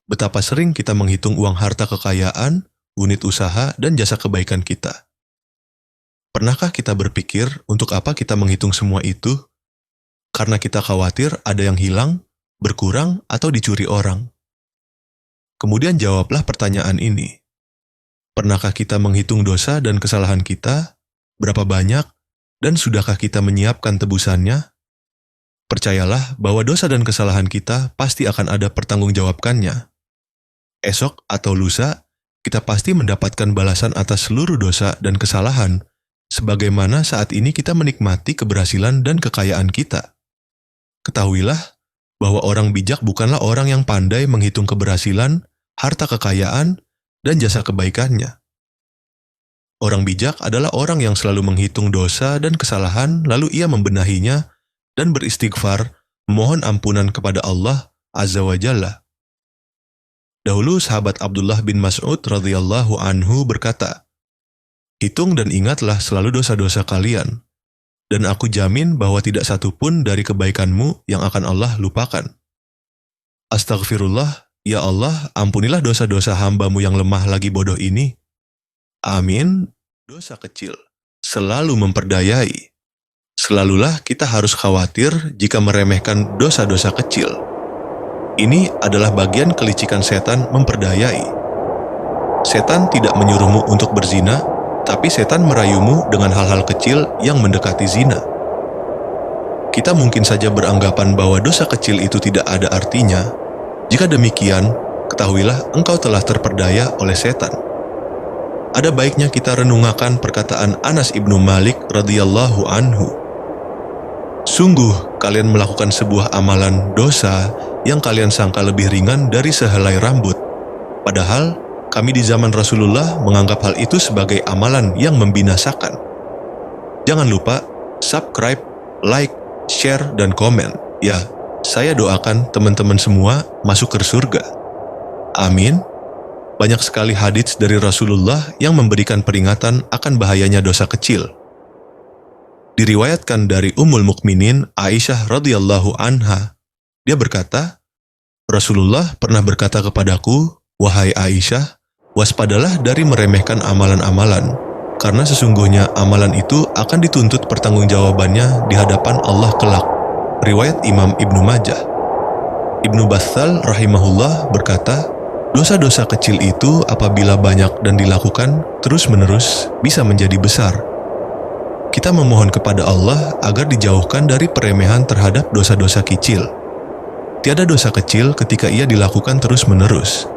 Betapa sering kita menghitung uang harta kekayaan, unit usaha, dan jasa kebaikan kita. Pernahkah kita berpikir untuk apa kita menghitung semua itu? Karena kita khawatir ada yang hilang, berkurang, atau dicuri orang. Kemudian jawablah pertanyaan ini. Pernahkah kita menghitung dosa dan kesalahan kita? Berapa banyak? Dan sudahkah kita menyiapkan tebusannya? Percayalah bahwa dosa dan kesalahan kita pasti akan ada pertanggungjawabkannya. Esok atau lusa, kita pasti mendapatkan balasan atas seluruh dosa dan kesalahan, sebagaimana saat ini kita menikmati keberhasilan dan kekayaan kita. Ketahuilah bahwa orang bijak bukanlah orang yang pandai menghitung keberhasilan, harta kekayaan, dan jasa kebaikannya. Orang bijak adalah orang yang selalu menghitung dosa dan kesalahan, lalu ia membenahinya dan beristighfar, memohon ampunan kepada Allah Azza wa Jalla. Dahulu sahabat Abdullah bin Mas'ud radhiyallahu anhu berkata, "Hitung dan ingatlah selalu dosa-dosa kalian, dan aku jamin bahwa tidak satu pun dari kebaikanmu yang akan Allah lupakan." Astaghfirullah, ya Allah, ampunilah dosa-dosa hamba-Mu yang lemah lagi bodoh ini. Amin. Dosa kecil selalu memperdayai. Selalulah kita harus khawatir jika meremehkan dosa-dosa kecil. Ini adalah bagian kelicikan setan memperdayai. Setan tidak menyuruhmu untuk berzina, tapi setan merayumu dengan hal-hal kecil yang mendekati zina. Kita mungkin saja beranggapan bahwa dosa kecil itu tidak ada artinya. Jika demikian, ketahuilah engkau telah terperdaya oleh setan. Ada baiknya kita renungkan perkataan Anas ibnu Malik radhiyallahu anhu. Sungguh kalian melakukan sebuah amalan dosa yang kalian sangka lebih ringan dari sehelai rambut. Padahal kami di zaman Rasulullah menganggap hal itu sebagai amalan yang membinasakan. Jangan lupa subscribe, like, share, dan komen. Ya, saya doakan teman-teman semua masuk ke surga. Amin. Banyak sekali hadits dari Rasulullah yang memberikan peringatan akan bahayanya dosa kecil. Diriwayatkan dari Ummul Mukminin Aisyah radhiyallahu anha. Dia berkata, Rasulullah pernah berkata kepadaku, "Wahai Aisyah, waspadalah dari meremehkan amalan-amalan, karena sesungguhnya amalan itu akan dituntut pertanggungjawabannya di hadapan Allah kelak." Riwayat Imam Ibnu Majah. Ibnu Battal rahimahullah berkata, dosa-dosa kecil itu apabila banyak dan dilakukan terus-menerus bisa menjadi besar. Kita memohon kepada Allah agar dijauhkan dari peremehan terhadap dosa-dosa kecil. Tiada dosa kecil ketika ia dilakukan terus-menerus.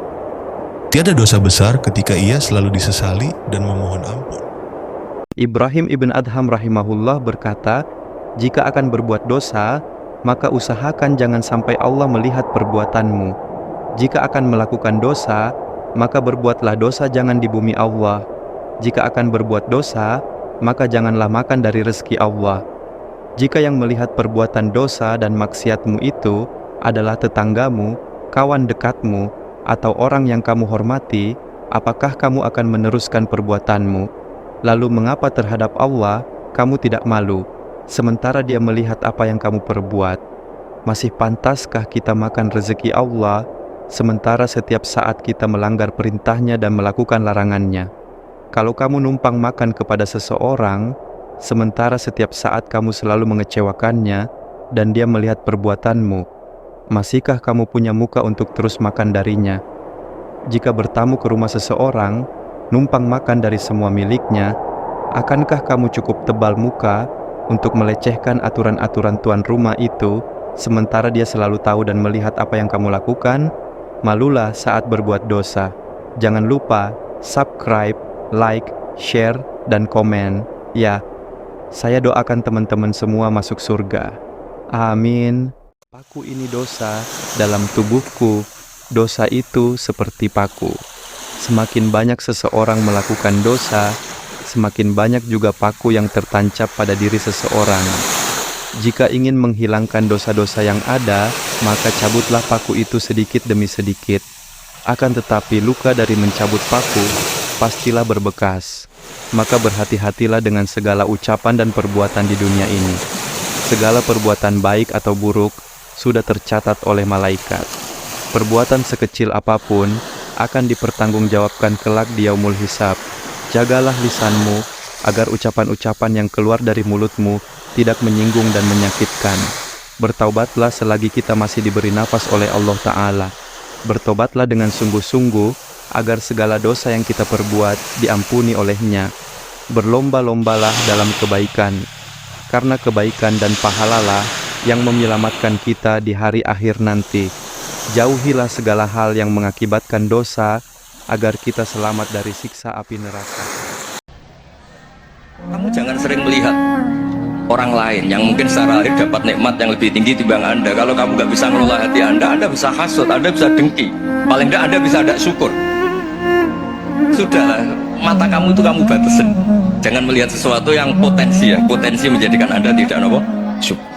Tiada dosa besar ketika ia selalu disesali dan memohon ampun. Ibrahim ibn Adham rahimahullah berkata, jika akan berbuat dosa, maka usahakan jangan sampai Allah melihat perbuatanmu. Jika akan melakukan dosa, maka berbuatlah dosa jangan di bumi Allah. Jika akan berbuat dosa, maka janganlah makan dari rezeki Allah. Jika yang melihat perbuatan dosa dan maksiatmu itu adalah tetanggamu, kawan dekatmu, atau orang yang kamu hormati, apakah kamu akan meneruskan perbuatanmu? Lalu mengapa terhadap Allah kamu tidak malu, sementara Dia melihat apa yang kamu perbuat? Masih pantaskah kita makan rezeki Allah, sementara setiap saat kita melanggar perintahnya dan melakukan larangannya? Kalau kamu numpang makan kepada seseorang, sementara setiap saat kamu selalu mengecewakannya dan dia melihat perbuatanmu, masihkah kamu punya muka untuk terus makan darinya? Jika bertamu ke rumah seseorang, numpang makan dari semua miliknya, akankah kamu cukup tebal muka untuk melecehkan aturan-aturan tuan rumah itu, sementara dia selalu tahu dan melihat apa yang kamu lakukan? Malulah saat berbuat dosa. Jangan lupa subscribe, like, share, dan komen. Ya, saya doakan teman-teman semua masuk surga. Amin. Paku ini dosa dalam tubuhku. Dosa itu seperti paku. Semakin banyak seseorang melakukan dosa, semakin banyak juga paku yang tertancap pada diri seseorang. Jika ingin menghilangkan dosa-dosa yang ada, maka cabutlah paku itu sedikit demi sedikit. Akan tetapi luka dari mencabut paku pastilah berbekas. Maka berhati-hatilah dengan segala ucapan dan perbuatan di dunia ini. Segala perbuatan baik atau buruk sudah tercatat oleh malaikat. Perbuatan sekecil apapun akan dipertanggungjawabkan kelak di yaumul hisab. Jagalah lisanmu, agar ucapan-ucapan yang keluar dari mulutmu tidak menyinggung dan menyakitkan. Bertaubatlah selagi kita masih diberi nafas oleh Allah Ta'ala. Bertobatlah dengan sungguh-sungguh, agar segala dosa yang kita perbuat diampuni olehnya. Berlomba-lombalah dalam kebaikan, karena kebaikan dan pahalalah yang menyelamatkan kita di hari akhir nanti. Jauhilah segala hal yang mengakibatkan dosa, agar kita selamat dari siksa api neraka. Kamu jangan sering melihat orang lain yang mungkin secara lahir dapat nikmat yang lebih tinggi dibanding Anda. Kalau kamu nggak bisa mengelola hati Anda bisa hasut, Anda bisa dengki. Paling tidak Anda bisa ada syukur. Sudahlah, mata kamu itu kamu batasin. Jangan melihat sesuatu yang potensi menjadikan Anda tidak syukur.